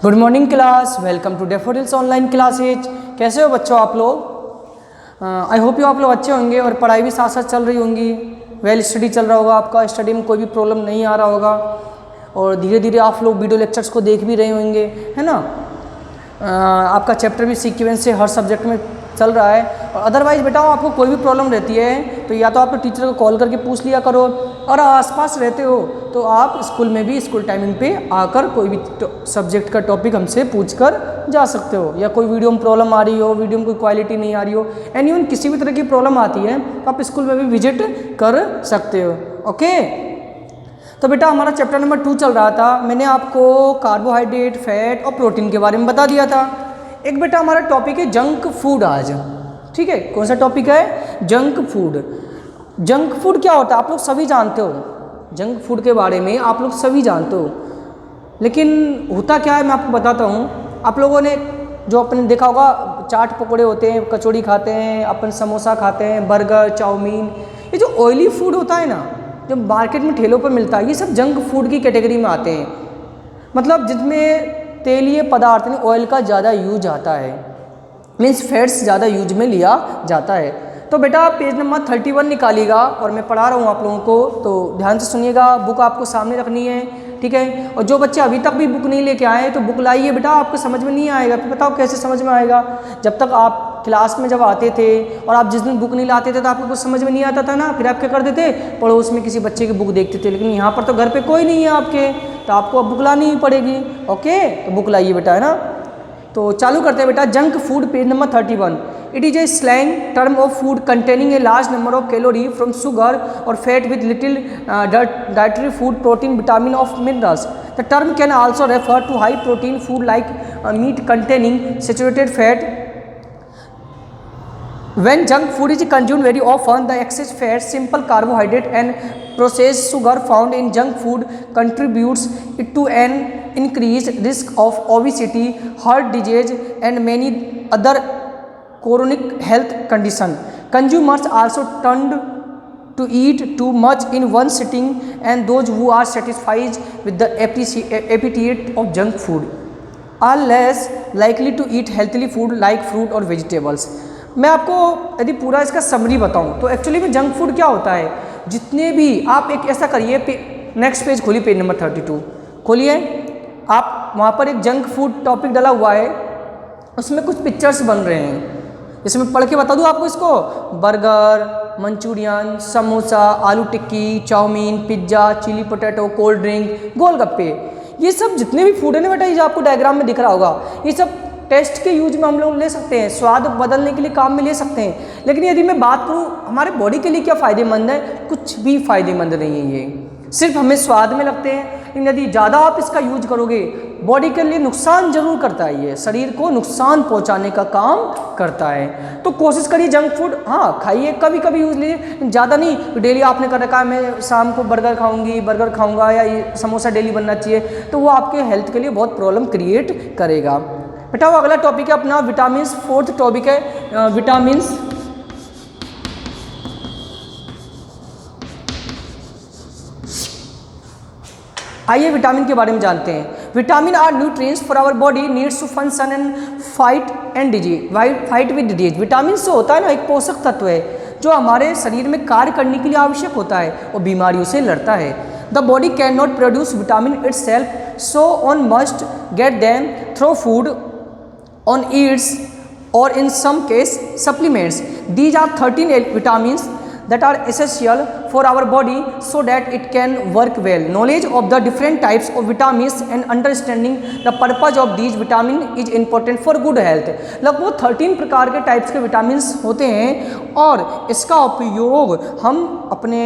Good morning class, welcome to Daffodils online classes. कैसे हो बच्चों आप लोग? आई होप यू आप लोग अच्छे होंगे और पढ़ाई भी साथ साथ चल रही होंगी। वेल स्टडी चल रहा होगा आपका, स्टडी में कोई भी प्रॉब्लम नहीं आ रहा होगा और धीरे धीरे आप लोग वीडियो लेक्चर्स को देख भी रहे होंगे, है ना। आपका चैप्टर भी सीक्वेंस से हर सब्जेक्ट में चल रहा है। और अदरवाइज़ बेटा आपको कोई भी प्रॉब्लम रहती है तो या तो आप टीचर को कॉल करके पूछ लिया करो, और आसपास रहते हो तो आप स्कूल में भी स्कूल टाइमिंग पे आकर कोई भी सब्जेक्ट का टॉपिक हमसे पूछकर जा सकते हो। या कोई वीडियो में प्रॉब्लम आ रही हो, वीडियो में कोई क्वालिटी नहीं आ रही हो, एनीवन किसी भी तरह की प्रॉब्लम आती है तो आप स्कूल में भी विजिट कर सकते हो। ओके, तो बेटा हमारा चैप्टर नंबर 2 चल रहा था। मैंने आपको कार्बोहाइड्रेट, फैट और प्रोटीन के बारे में बता दिया था। एक बेटा हमारा टॉपिक है जंक फूड आज, ठीक है। कौन सा टॉपिक है? Junk food. जंक फूड क्या होता है आप लोग सभी जानते हो, जंक फूड के बारे में आप लोग सभी जानते हो, लेकिन होता क्या है मैं आपको बताता हूँ। आप लोगों ने जो अपने देखा होगा, चाट पकौड़े होते हैं, कचौड़ी खाते हैं, अपन समोसा खाते हैं, बर्गर, चाउमीन, ये जो ऑयली फूड होता है ना, जो मार्केट में ठेलों पर मिलता है, ये सब जंक फूड की कैटेगरी में आते हैं। मतलब जिसमें तेलीय पदार्थ में ऑयल का ज़्यादा यूज आता है, मीन्स फैट्स ज़्यादा यूज में लिया जाता है। तो बेटा पेज नंबर 31 निकालिएगा और मैं पढ़ा रहा हूँ आप लोगों को, तो ध्यान से सुनिएगा। बुक आपको सामने रखनी है, ठीक है। और जो बच्चे अभी तक भी बुक नहीं लेके आए तो बुक लाइए बेटा, आपको समझ में नहीं आएगा। फिर बताओ कैसे समझ में आएगा? जब तक आप क्लास में जब आते थे और आप जिस दिन बुक नहीं लाते थे तो आपको कुछ समझ में नहीं आता था ना, फिर आप क्या करते थे, पड़ोस में किसी बच्चे की बुक देखते थे। लेकिन यहाँ पर तो घर पे कोई नहीं है आपके, तो आपको अब बुक लानी ही पड़ेगी। ओके, तो बुक लाइए बेटा, है ना। तो चालू करते हैं बेटा। Junk food, page number 31। It is a slang term of food containing a large number of calorie from sugar और fat with little dietary food, protein, vitamin of minerals. The term can also refer to high protein food like meat containing saturated fat. When junk food is consumed very often, the excess fat, simple carbohydrate and processed sugar found in junk food contributes it to an increased risk of obesity, heart disease and many other chronic health conditions. Consumers also tend to eat too much in one sitting, and those who are satisfied with the appetite of junk food are less likely to eat healthy food like fruit or vegetables. मैं आपको यदि पूरा इसका summary बताऊं तो actually में junk food क्या होता है, जितने भी आप एक ऐसा करिए, नेक्स्ट पेज खोलिए, पेज नंबर 32 खोलिए आप। वहाँ पर एक जंक फूड टॉपिक डाला हुआ है, उसमें कुछ पिक्चर्स बन रहे हैं। जैसे मैं पढ़ के बता दूँ आपको इसको, burger, Manchurian, samosa, aloo tikki, chowmein, pizza, chilli potato, cold drink, golgappe, ये सब जितने भी फूड है ना बेटा, ये जो आपको डायग्राम में दिख रहा होगा, ये सब टेस्ट के यूज में हम लोग ले सकते हैं, स्वाद बदलने के लिए काम में ले सकते हैं। लेकिन यदि मैं बात करूँ हमारे बॉडी के लिए क्या फ़ायदेमंद है, कुछ भी फ़ायदेमंद नहीं है। ये सिर्फ हमें स्वाद में लगते हैं, लेकिन यदि ज़्यादा आप इसका यूज करोगे बॉडी के लिए नुकसान जरूर करता है, ये शरीर को नुकसान पहुंचाने का काम करता है। तो कोशिश करिए जंक फूड हाँ खाइए, कभी कभी यूज लीजिए, ज़्यादा नहीं। डेली आपने कर रखा है मैं शाम को बर्गर खाऊंगा या ये समोसा डेली बनना चाहिए, तो वो आपके हेल्थ के लिए बहुत प्रॉब्लम क्रिएट करेगा। बेटा वो अगला टॉपिक है अपना विटामिन, फोर्थ टॉपिक है विटामिन। आइए विटामिन के बारे में जानते हैं। Vitamin are nutrients for our body needs to function and fight with disease. Vitamin से होता है ना, एक पोषक तत्व है जो हमारे शरीर में कार्य करने के लिए आवश्यक होता है और बीमारियों से लड़ता है। The body can not produce vitamin itself, so on must get them through food on eats or in some case supplements. These are 13 vitamins that are essential for our body so that it can work well. Knowledge of the different types of vitamins and understanding the purpose of these vitamins is important for good health. लगभग 13 प्रकार के types के vitamins होते हैं और इसका उपयोग हम अपने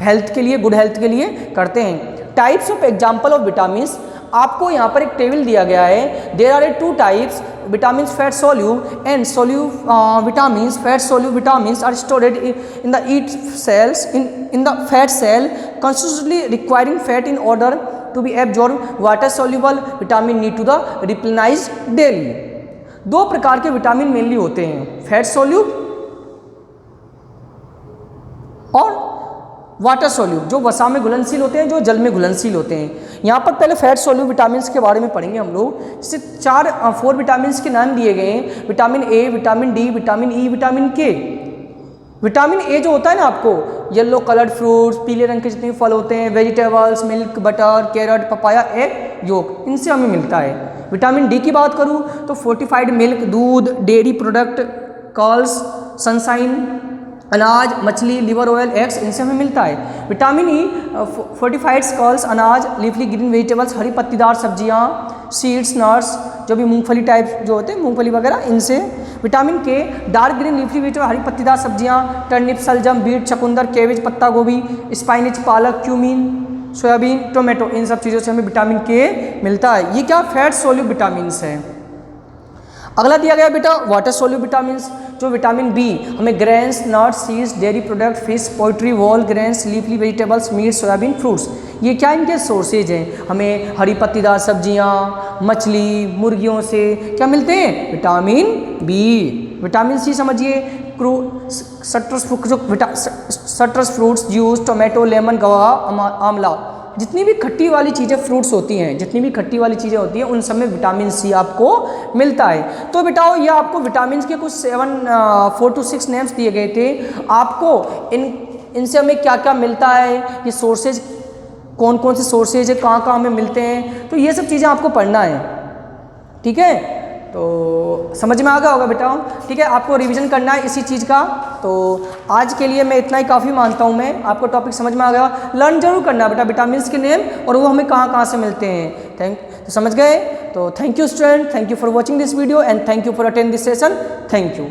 हेल्थ के लिए, गुड हेल्थ के लिए करते हैं। Types of example of vitamins, आपको यहाँ पर एक टेबल दिया गया है। There are 2 types vitamin, fat soluble and soluble vitamins. Fat soluble vitamins are stored in the eat cells in the fat cell constitutively requiring fat in order to be absorb. Water soluble vitamin need to the replenish daily. 2 प्रकार के vitamin mainly होते हैं, fat सोल्यूब और water सोल्यूब, जो वसा में घुलनशील होते हैं, जो जल में घुलनशील होते हैं। यहाँ पर पहले फैट सोल्यूब विटामिन के बारे में पढ़ेंगे हम लोग। जैसे 4 विटामिन के नाम दिए गए हैं, vitamin A, vitamin D, vitamin E, vitamin के। विटामिन ए जो होता है ना, आपको येलो कलर्ड फ्रूट्स, पीले रंग के जितने फल होते हैं, vegetables, milk, butter, carrot, papaya, egg yolk, इनसे हमें मिलता है। विटामिन डी की बात करूँ तो फोर्टिफाइड मिल्क, दूध, डेयरी प्रोडक्ट, कॉल्स, सनशाइन, अनाज, मछली, लिवर ऑयल, एग्स, इनसे हमें मिलता है। विटामिन ई फोर्टिफाइड कॉल्स, अनाज, लीफली ग्रीन वेजिटेबल्स, हरी पत्तीदार सब्जियां, सीड्स, नट्स, जो भी मूंगफली टाइप जो होते हैं, मूंगफली वगैरह, इनसे। विटामिन के डार्क ग्रीन लीफली वेजिटेबल, हरी पत्तीदार सब्जियां, टर्निप, सलजम, बीट, चकुंदर, केबेज, पत्ता गोभी, स्पाइनिच, पालक, क्यूमीन, सोयाबीन, टोमेटो, इन सब चीज़ों से हमें विटामिन के मिलता है। ये क्या फैट सोल्यूब विटामिन है। अगला दिया गया बेटा वाटर सोल्यूब विटामिन, जो विटामिन बी हमें grains, nuts, seeds, dairy product, fish, poultry, whole grains, leafy vegetables, meat, soybean, fruits, ये क्या इनके सोर्सेज हैं। हमें हरी पत्तीदार सब्जियां, मछली, मुर्गियों से क्या मिलते हैं, विटामिन बी। विटामिन सी समझिए, सट्रस फ्रूट्स, जूस, टोमेटो, लेमन, गवा, आंवला, जितनी भी खट्टी वाली चीज़ें फ्रूट्स होती हैं, जितनी भी खट्टी वाली चीज़ें होती हैं, उन सब में विटामिन सी आपको मिलता है। तो बेटाओ ये आपको विटामिन के कुछ 4 to 6 नेम्स दिए गए थे। आपको इनसे हमें क्या क्या मिलता है, ये सोर्सेज कौन कौन से सोर्सेज है, कहाँ कहाँ हमें मिलते हैं, तो ये सब चीज़ें आपको पढ़ना है। ठीक है, तो समझ में आ गया होगा बेटा। ठीक है, आपको रिवीजन करना है इसी चीज़ का। तो आज के लिए मैं इतना ही काफ़ी मानता हूँ, मैं आपको टॉपिक समझ में आ गया। लर्न जरूर करना बेटा विटामिन के नेम और वो हमें कहाँ कहाँ से मिलते हैं। तो समझ गए। तो thank you student, thank you for watching this video and thank you for attend this session. Thank you.